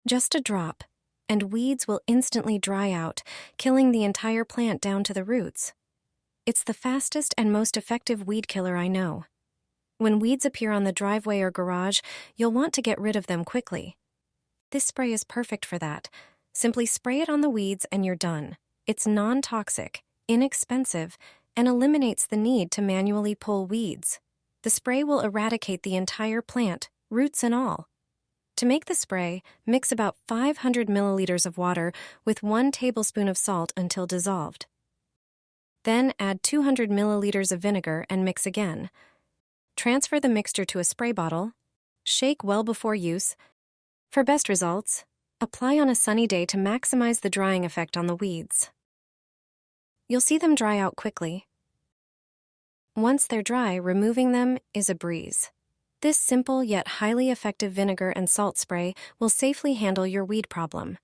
Just a drop, and weeds will instantly dry out, killing the entire plant down to the roots. It's the fastest and most effective weed killer I know. When weeds appear on the driveway or garage, you'll want to get rid of them quickly. This spray is perfect for that. Simply spray it on the weeds and you're done. It's non-toxic, inexpensive, and eliminates the need to manually pull weeds. The spray will eradicate the entire plant, roots and all. To make the spray, mix about 500 milliliters of water with 1 tablespoon of salt until dissolved. Then add 200 milliliters of vinegar and mix again. Transfer the mixture to a spray bottle. Shake well before use. For best results, apply on a sunny day to maximize the drying effect on the weeds. You'll see them dry out quickly. Once they're dry, removing them is a breeze. This simple yet highly effective vinegar and salt spray will safely handle your weed problem.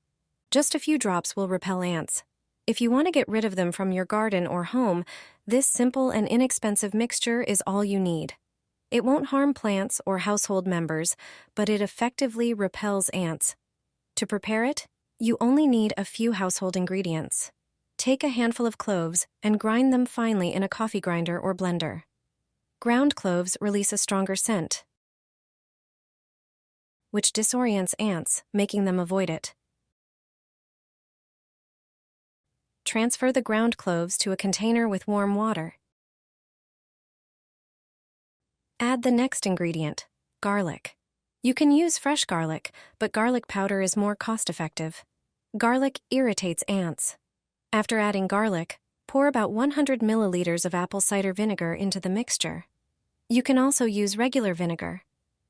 Just a few drops will repel ants. If you want to get rid of them from your garden or home, this simple and inexpensive mixture is all you need. It won't harm plants or household members, but it effectively repels ants. To prepare it, you only need a few household ingredients. Take a handful of cloves and grind them finely in a coffee grinder or blender. Ground cloves release a stronger scent, which disorients ants, making them avoid it. Transfer the ground cloves to a container with warm water. Add the next ingredient, garlic. You can use fresh garlic, but garlic powder is more cost-effective. Garlic irritates ants. After adding garlic, pour about 100 milliliters of apple cider vinegar into the mixture. You can also use regular vinegar.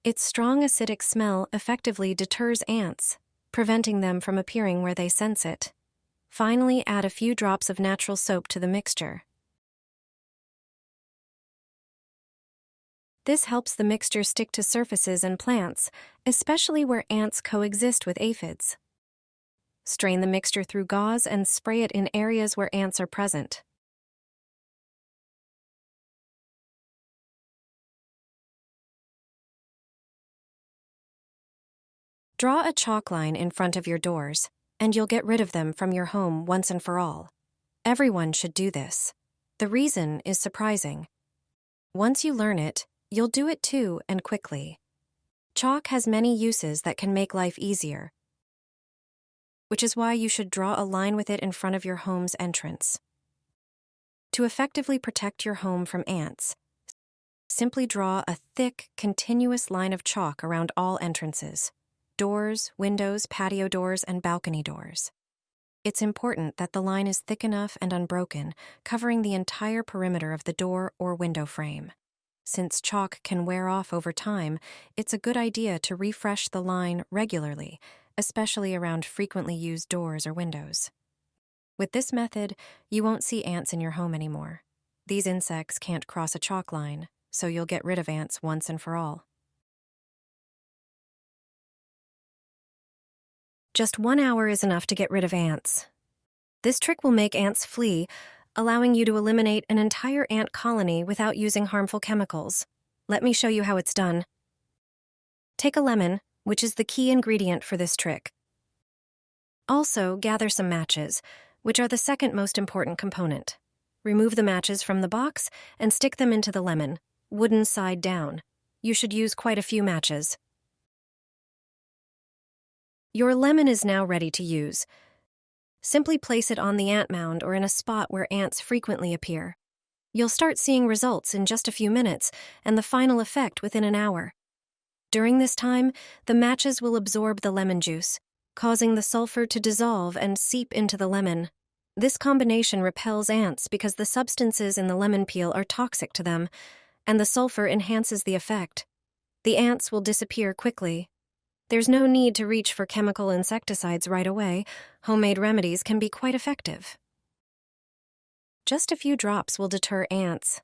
Its strong acidic smell effectively deters ants, preventing them from appearing where they sense it. Finally, add a few drops of natural soap to the mixture. This helps the mixture stick to surfaces and plants, especially where ants coexist with aphids. Strain the mixture through gauze and spray it in areas where ants are present. Draw a chalk line in front of your doors, and you'll get rid of them from your home once and for all. Everyone should do this. The reason is surprising. Once you learn it, you'll do it too, and quickly. Chalk has many uses that can make life easier, which is why you should draw a line with it in front of your home's entrance. To effectively protect your home from ants, simply draw a thick, continuous line of chalk around all entrances: doors, windows, patio doors, and balcony doors. It's important that the line is thick enough and unbroken, covering the entire perimeter of the door or window frame. Since chalk can wear off over time, it's a good idea to refresh the line regularly, especially around frequently used doors or windows. With this method, you won't see ants in your home anymore. These insects can't cross a chalk line, so you'll get rid of ants once and for all. Just 1 hour is enough to get rid of ants. This trick will make ants flee, allowing you to eliminate an entire ant colony without using harmful chemicals. Let me show you how it's done. Take a lemon, which is the key ingredient for this trick. Also, gather some matches, which are the second most important component. Remove the matches from the box and stick them into the lemon, wooden side down. You should use quite a few matches. Your lemon is now ready to use. Simply place it on the ant mound or in a spot where ants frequently appear. You'll start seeing results in just a few minutes and the final effect within an hour. During this time, the matches will absorb the lemon juice, causing the sulfur to dissolve and seep into the lemon. This combination repels ants because the substances in the lemon peel are toxic to them, and the sulfur enhances the effect. The ants will disappear quickly. There's no need to reach for chemical insecticides right away. Homemade remedies can be quite effective. Just a few drops will deter ants.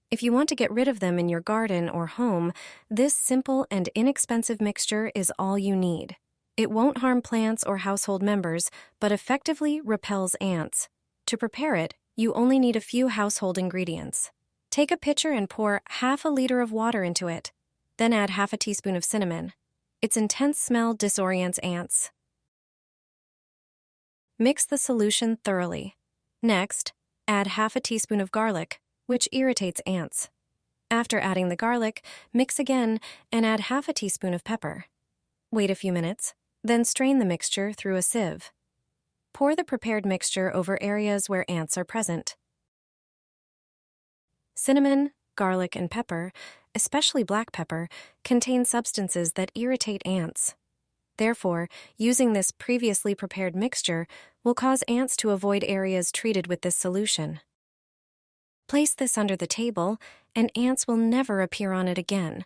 If you want to get rid of them in your garden or home, this simple and inexpensive mixture is all you need. It won't harm plants or household members, but effectively repels ants. To prepare it, you only need a few household ingredients. Take a pitcher and pour half a liter of water into it. Then add half a teaspoon of cinnamon. Its intense smell disorients ants. Mix the solution thoroughly. Next, add half a teaspoon of garlic, which irritates ants. After adding the garlic, mix again and add half a teaspoon of pepper. Wait a few minutes, then strain the mixture through a sieve. Pour the prepared mixture over areas where ants are present. Cinnamon, garlic, and pepper, especially black pepper, contain substances that irritate ants. Therefore, using this previously prepared mixture will cause ants to avoid areas treated with this solution. Place this under the table, and ants will never appear on it again.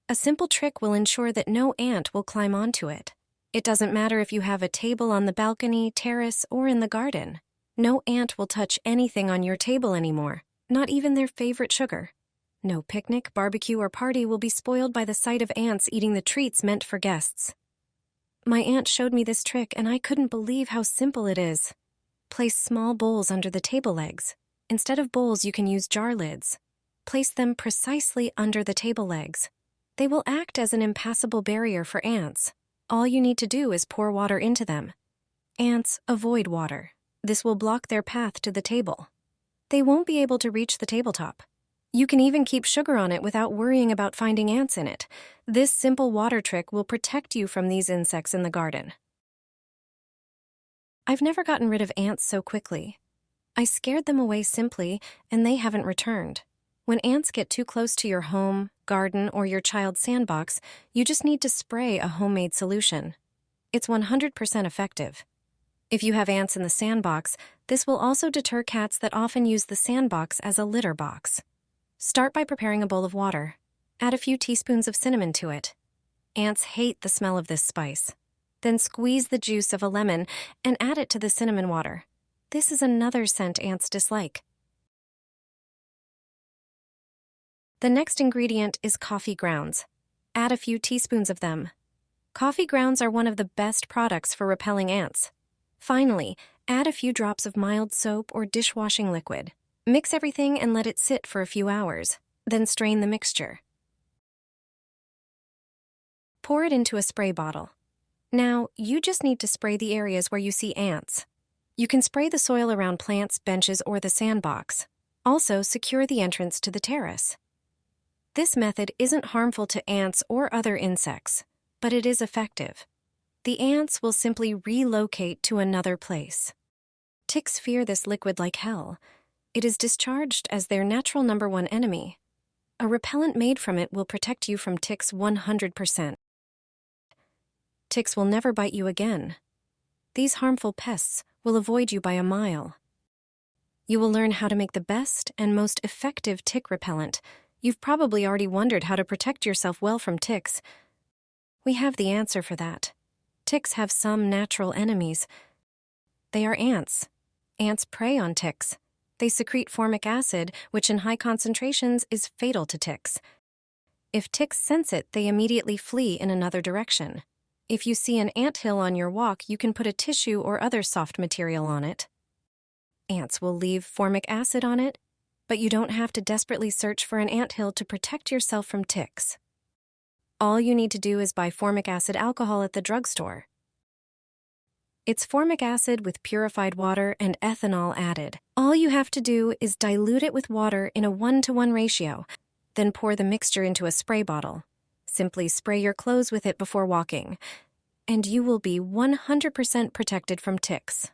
A simple trick will ensure that no ant will climb onto it. It doesn't matter if you have a table on the balcony, terrace, or in the garden. No ant will touch anything on your table anymore, not even their favorite sugar. No picnic, barbecue, or party will be spoiled by the sight of ants eating the treats meant for guests. My aunt showed me this trick, and I couldn't believe how simple it is. Place small bowls under the table legs. Instead of bowls, you can use jar lids. Place them precisely under the table legs. They will act as an impassable barrier for ants. All you need to do is pour water into them. Ants avoid water. This will block their path to the table. They won't be able to reach the tabletop. You can even keep sugar on it without worrying about finding ants in it. This simple water trick will protect you from these insects in the garden. I've never gotten rid of ants so quickly. I scared them away simply, and they haven't returned. When ants get too close to your home, garden, or your child's sandbox, you just need to spray a homemade solution. It's 100% effective. If you have ants in the sandbox, this will also deter cats that often use the sandbox as a litter box. Start by preparing a bowl of water. Add a few teaspoons of cinnamon to it. Ants hate the smell of this spice. Then squeeze the juice of a lemon and add it to the cinnamon water. This is another scent ants dislike. The next ingredient is coffee grounds. Add a few teaspoons of them. Coffee grounds are one of the best products for repelling ants. Finally, add a few drops of mild soap or dishwashing liquid. Mix everything and let it sit for a few hours. Then strain the mixture. Pour it into a spray bottle. Now, you just need to spray the areas where you see ants. You can spray the soil around plants, benches, or the sandbox. Also, secure the entrance to the terrace. This method isn't harmful to ants or other insects, but it is effective. The ants will simply relocate to another place. Ticks fear this liquid like hell. It is discharged as their natural #1 enemy. A repellent made from it will protect you from ticks 100%. Ticks will never bite you again. These harmful pests will avoid you by a mile. You will learn how to make the best and most effective tick repellent. You've probably already wondered how to protect yourself well from ticks. We have the answer for that. Ticks have some natural enemies. They are ants. Ants prey on ticks. They secrete formic acid, which in high concentrations is fatal to ticks. If ticks sense it, they immediately flee in another direction. If you see an anthill on your walk, you can put a tissue or other soft material on it. Ants will leave formic acid on it, but you don't have to desperately search for an anthill to protect yourself from ticks. All you need to do is buy formic acid alcohol at the drugstore. It's formic acid with purified water and ethanol added. All you have to do is dilute it with water in a 1-to-1 ratio, then pour the mixture into a spray bottle. Simply spray your clothes with it before walking, and you will be 100% protected from ticks.